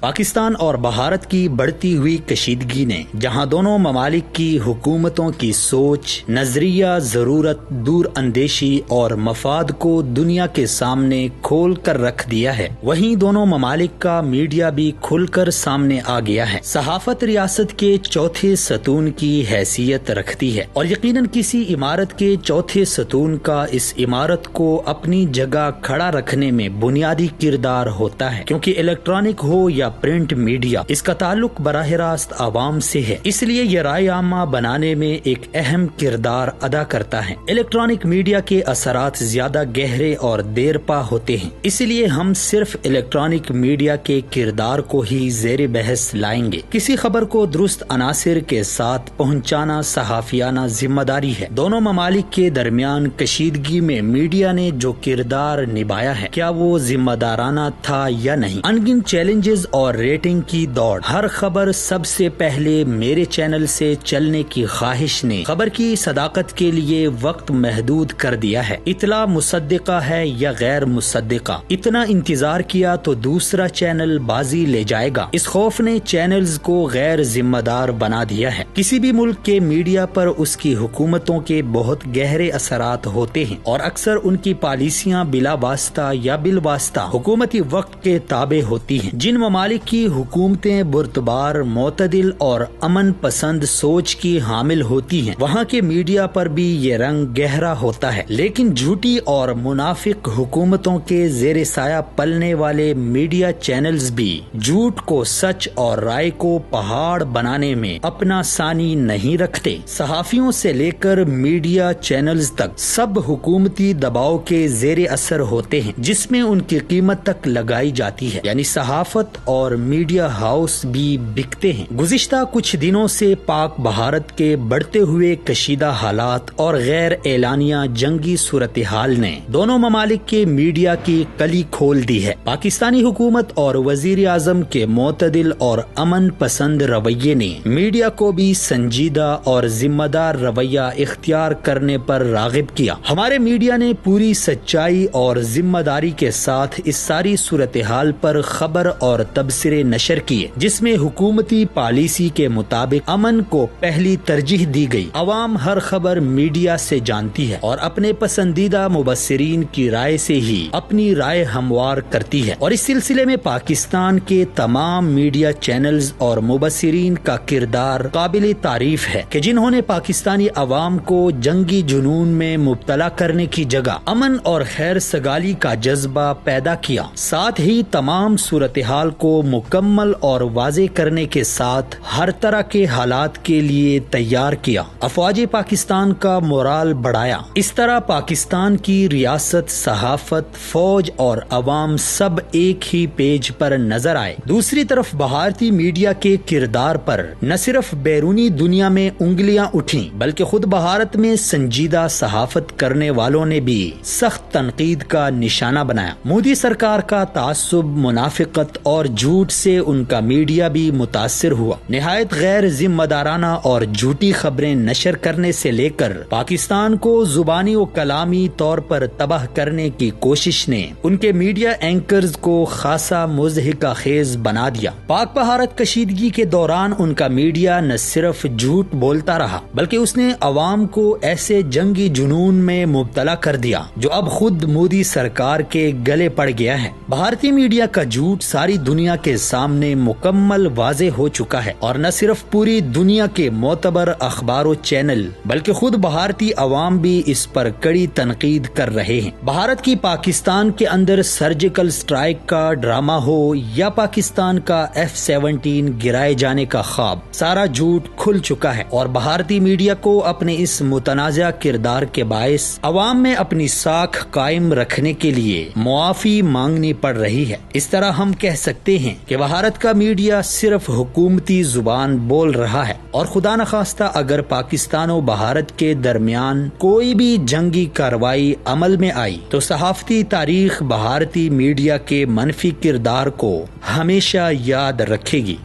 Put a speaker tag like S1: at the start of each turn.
S1: پاکستان اور بھارت کی بڑھتی ہوئی کشیدگی نے جہاں دونوں ممالک کی حکومتوں کی سوچ، نظریہ، ضرورت، دور اندیشی اور مفاد کو دنیا کے سامنے کھول کر رکھ دیا ہے، وہیں دونوں ممالک کا میڈیا بھی کھل کر سامنے آ گیا ہے۔ صحافت ریاست کے چوتھے ستون کی حیثیت رکھتی ہے اور یقیناً کسی عمارت کے چوتھے ستون کا اس عمارت کو اپنی جگہ کھڑا رکھنے میں بنیادی کردار ہوتا ہے، کیونکہ الیکٹرانک ہو یا پرنٹ میڈیا، اس کا تعلق براہ راست عوام سے ہے، اس لیے یہ رائے عامہ بنانے میں ایک اہم کردار ادا کرتا ہے۔ الیکٹرانک میڈیا کے اثرات زیادہ گہرے اور دیر پا ہوتے ہیں، اس لیے ہم صرف الیکٹرانک میڈیا کے کردار کو ہی زیر بحث لائیں گے۔ کسی خبر کو درست عناصر کے ساتھ پہنچانا صحافیانہ ذمہ داری ہے۔ دونوں ممالک کے درمیان کشیدگی میں میڈیا نے جو کردار نبھایا ہے، کیا وہ ذمہ دارانہ تھا یا نہیں؟ انگن چیلنجز اور ریٹنگ کی دوڑ، ہر خبر سب سے پہلے میرے چینل سے چلنے کی خواہش نے خبر کی صداقت کے لیے وقت محدود کر دیا ہے۔ اطلاع مصدقہ ہے یا غیر مصدقہ، اتنا انتظار کیا تو دوسرا چینل بازی لے جائے گا۔ اس خوف نے چینلز کو غیر ذمہ دار بنا دیا ہے۔ کسی بھی ملک کے میڈیا پر اس کی حکومتوں کے بہت گہرے اثرات ہوتے ہیں اور اکثر ان کی پالیسیاں بلا واسطہ یا بالواسطہ حکومتی وقت کے تابع ہوتی ہیں۔ جن ممالک کی حکومتیں برتبار، معتدل اور امن پسند سوچ کی حامل ہوتی ہیں، وہاں کے میڈیا پر بھی یہ رنگ گہرا ہوتا ہے، لیکن جھوٹی اور منافق حکومتوں کے زیر سایہ پلنے والے میڈیا چینلز بھی جھوٹ کو سچ اور رائے کو پہاڑ بنانے میں اپنا ثانی نہیں رکھتے۔ صحافیوں سے لے کر میڈیا چینلز تک سب حکومتی دباؤ کے زیر اثر ہوتے ہیں، جس میں ان کی قیمت تک لگائی جاتی ہے، یعنی صحافت اور میڈیا ہاؤس بھی بکتے ہیں۔ گزشتہ کچھ دنوں سے پاک بھارت کے بڑھتے ہوئے کشیدہ حالات اور غیر اعلانیہ جنگی صورتحال نے دونوں ممالک کے میڈیا کی کلی کھول دی ہے۔ پاکستانی حکومت اور وزیر اعظم کے معتدل اور امن پسند رویے نے میڈیا کو بھی سنجیدہ اور ذمہ دار رویہ اختیار کرنے پر راغب کیا۔ ہمارے میڈیا نے پوری سچائی اور ذمہ داری کے ساتھ اس ساری صورتحال پر خبر اور تبصرے نشر کیے، جس میں حکومتی پالیسی کے مطابق امن کو پہلی ترجیح دی گئی۔ عوام ہر خبر میڈیا سے جانتی ہے اور اپنے پسندیدہ مبصرین کی رائے سے ہی اپنی رائے ہموار کرتی ہے، اور اس سلسلے میں پاکستان کے تمام میڈیا چینلز اور مبصرین کا کردار قابل تعریف ہے کہ جنہوں نے پاکستانی عوام کو جنگی جنون میں مبتلا کرنے کی جگہ امن اور خیر سگالی کا جذبہ پیدا کیا، ساتھ ہی تمام صورتحال کو مکمل اور واضح کرنے کے ساتھ ہر طرح کے حالات کے لیے تیار کیا، افواج پاکستان کا مورال بڑھایا۔ اس طرح پاکستان کی ریاست، صحافت، فوج اور عوام سب ایک ہی پیج پر نظر آئے۔ دوسری طرف بھارتی میڈیا کے کردار پر نہ صرف بیرونی دنیا میں انگلیاں اٹھیں، بلکہ خود بھارت میں سنجیدہ صحافت کرنے والوں نے بھی سخت تنقید کا نشانہ بنایا۔ مودی سرکار کا تعصب، منافقت اور جھوٹ سے ان کا میڈیا بھی متاثر ہوا۔ نہایت غیر ذمہ دارانہ اور جھوٹی خبریں نشر کرنے سے لے کر پاکستان کو زبانی و کلامی طور پر تباہ کرنے کی کوشش نے ان کے میڈیا اینکرز کو خاصا مضحکہ خیز بنا دیا۔ پاک بھارت کشیدگی کے دوران ان کا میڈیا نہ صرف جھوٹ بولتا رہا، بلکہ اس نے عوام کو ایسے جنگی جنون میں مبتلا کر دیا جو اب خود مودی سرکار کے گلے پڑ گیا ہے۔ بھارتی میڈیا کا جھوٹ ساری دنیا کے سامنے مکمل واضح ہو چکا ہے، اور نہ صرف پوری دنیا کے معتبر اخبار و چینل بلکہ خود بھارتی عوام بھی اس پر کڑی تنقید کر رہے ہیں۔ بھارت کی پاکستان کے اندر سرجیکل سٹرائک کا ڈرامہ ہو یا پاکستان کا F-17 گرائے جانے کا خواب، سارا جھوٹ کھل چکا ہے، اور بھارتی میڈیا کو اپنے اس متنازع کردار کے باعث عوام میں اپنی ساکھ قائم رکھنے کے لیے معافی مانگنی پڑ رہی ہے۔ اس طرح ہم کہہ سکتے ہیں کہ بھارت کا میڈیا صرف حکومتی زبان بول رہا ہے، اور خدا نخواستہ اگر پاکستان و بھارت کے درمیان کوئی بھی جنگی کارروائی عمل میں آئی تو صحافتی تاریخ بھارتی میڈیا کے منفی کردار کو ہمیشہ یاد رکھے گی۔